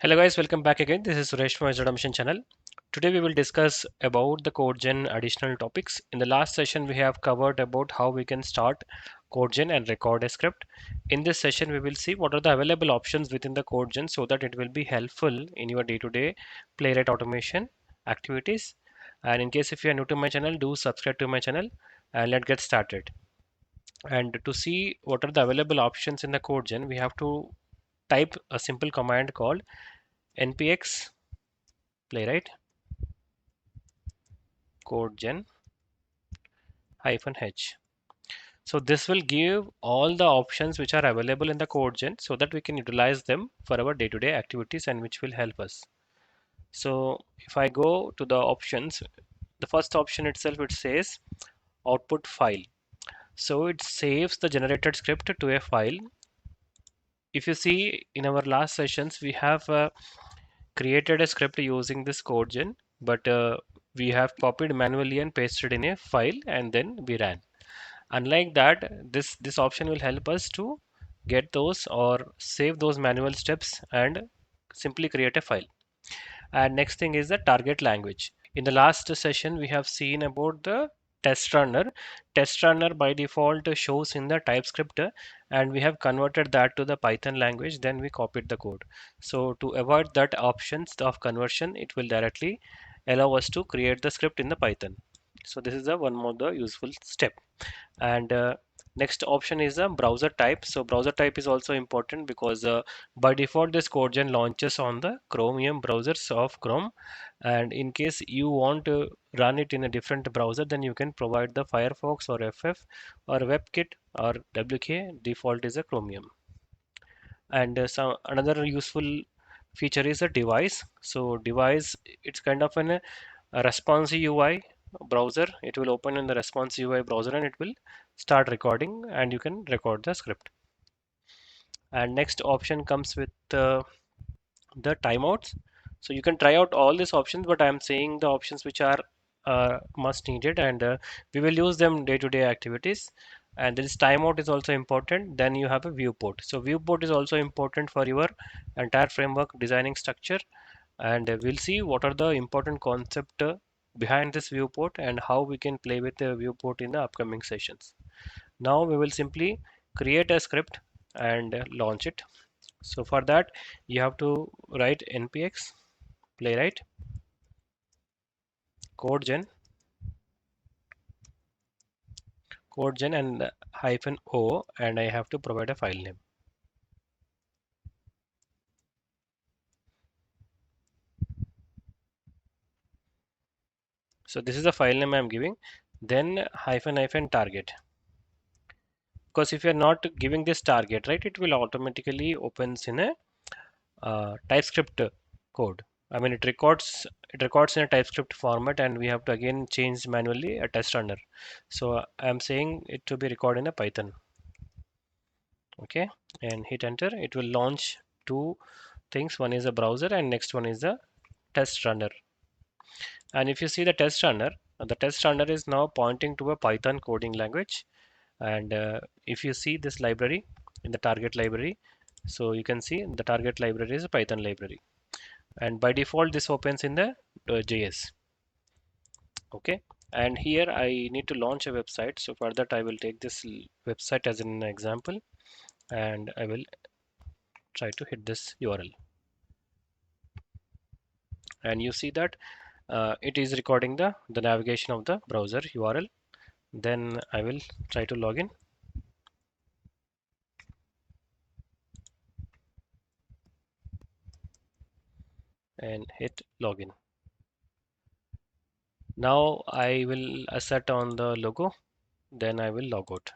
Hello guys, welcome back again. This is Suresh from SDET Mission channel. Today we will discuss about the Codegen additional topics. In the last session we have covered about how we can start Codegen and record a script. In this session we will see what are the available options within the Codegen so that it will be helpful in your day-to-day Playwright automation activities. And in case if you are new to my channel, do subscribe to my channel and let's get started. And to see what are the available options in the Codegen, we have to type a simple command called npx playwright codegen -h. So this will give all the options which are available in the codegen so that we can utilize them for our day-to-day activities and which will help us. So if I go to the options, the first option itself, it says output file. So it saves the generated script to a file. If you see in our last sessions, we have created a script using this codegen, but we have copied manually and pasted in a file and then we ran. Unlike that, this option will help us to get those or save those manual steps and simply create a file. And next thing is the target language. In the last session we have seen about the test runner. Test runner by default shows in the TypeScript, and we have converted that to the Python language, then we copied the code. So to avoid that options of conversion, it will directly allow us to create the script in the Python. So this is the one more the useful step. And next option is a browser type. So browser type is also important because by default this codegen launches on the Chromium browsers of Chrome, and in case you want to run it in a different browser, then you can provide the Firefox or FF or WebKit or WK. Default is a Chromium. And some another useful feature is a device. So device, it's kind of a responsive UI browser. It will open in the responsive UI browser and it will start recording and you can record the script. And next option comes with the timeouts. So you can try out all these options, but I'm saying the options which are must needed, and we will use them day-to-day activities. And this timeout is also important. Then you have a viewport. So viewport is also important for your entire framework designing structure, and we'll see what are the important concept behind this viewport and how we can play with the viewport in the upcoming sessions. Now we will simply create a script and launch it. So for that you have to write npx playwright codegen and -o, and I have to provide a file name. So this is the file name I'm giving. Then hyphen target, because if you're not giving this target, right, it will automatically opens in a TypeScript code. I mean, it records in a TypeScript format, and we have to again change manually a test runner. So I'm saying it to be recorded in a Python. Okay, and hit enter. It will launch two things. One is a browser, and next one is the test runner. And if you see the test runner is now pointing to a Python coding language. And if you see this library in the target library, so you can see the target library is a Python library. And by default this opens in the JS. Okay, and here I need to launch a website. So for that I will take this website as an example, and I will try to hit this URL, and you see that it is recording the navigation of the browser URL. Then I will try to log in and hit login. Now I will assert on the logo, then I will log out.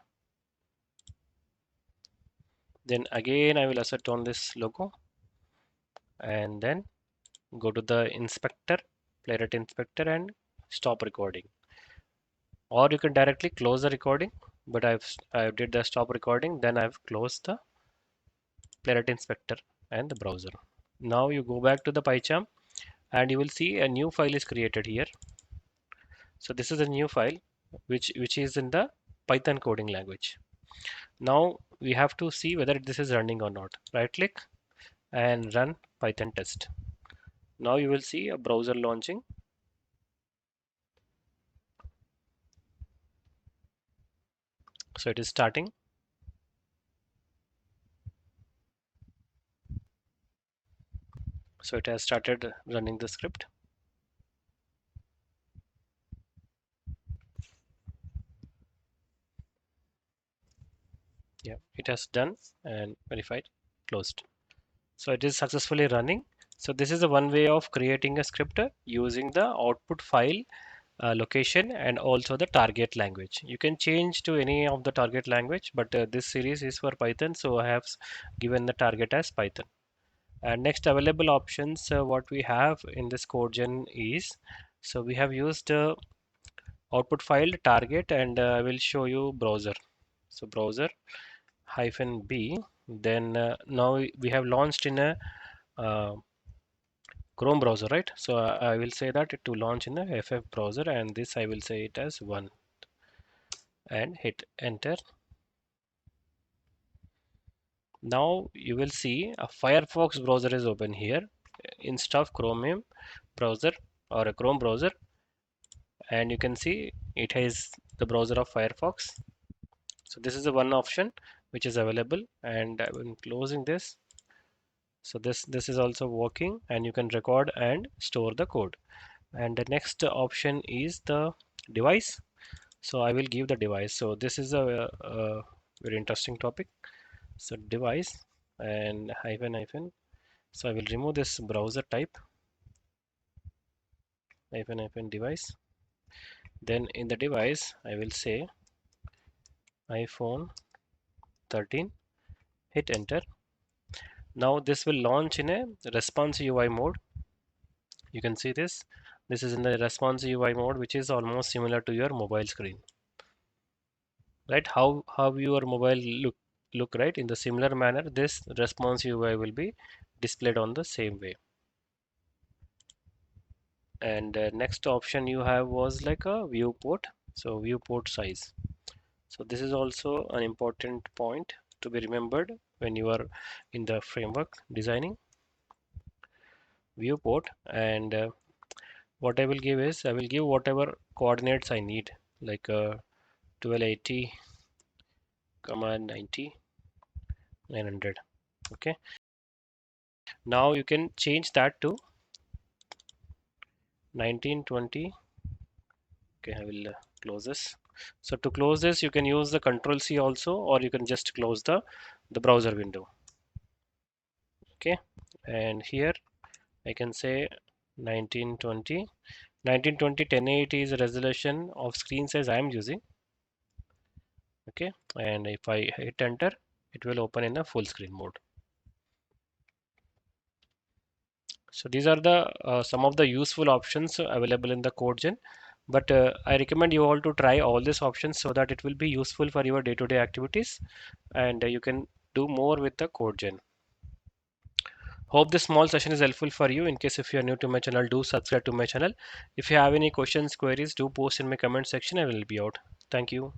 Then again I will assert on this logo, and then go to the inspector, Playwright inspector, and stop recording. Or you can directly close the recording, but I did the stop recording, then I've closed the Playwright inspector and the browser. Now you go back to the PyCharm and you will see a new file is created here. So this is a new file which is in the Python coding language. Now we have to see whether this is running or not. Right click and run Python test. Now you will see a browser launching. So it is starting. So it has started running the script. Yeah, it has done and verified, closed. So it is successfully running. So this is the one way of creating a script using the output file location and also the target language. You can change to any of the target language, but this series is for Python, so I have given the target as Python. And next available options, what we have in this Codegen is, so we have used output file target, and I will show you browser. So browser hyphen B. Then now we have launched in a uh, Chrome browser, right? So I will say that to launch in a FF browser, and this I will say it as 1 and hit enter. Now you will see a Firefox browser is open here instead of Chromium browser or a Chrome browser, and you can see it has the browser of Firefox. So this is the one option which is available, and I'm closing this. So this is also working, and you can record and store the code. And the next option is the device. So I will give the device. So this is a very interesting topic. So device and hyphen hyphen. So I will remove this browser type, hyphen hyphen device. Then in the device I will say iPhone 13, hit enter. Now this will launch in a responsive UI mode. You can see this. This is in the responsive UI mode, which is almost similar to your mobile screen, right? How your mobile look, right? In the similar manner, this responsive UI will be displayed on the same way. And next option you have was like a viewport. So viewport size. So this is also an important point to be remembered when you are in the framework designing viewport. And what I will give is I will give whatever coordinates I need, like 1280, 90, 900. Okay. Now you can change that to 1920. Okay, I will close this. So to close this, you can use the Control C also, or you can just close the browser window. Okay, and here I can say 1920. 1920 1080 is the resolution of screen size I am using. Okay, and if I hit enter, it will open in a full screen mode. So these are the some of the useful options available in the Codegen. But I recommend you all to try all these options so that it will be useful for your day-to-day activities, and you can do more with the Codegen. Hope this small session is helpful for you. In case if you are new to my channel, do subscribe to my channel. If you have any questions, queries, do post in my comment section. I will help you out. Thank you.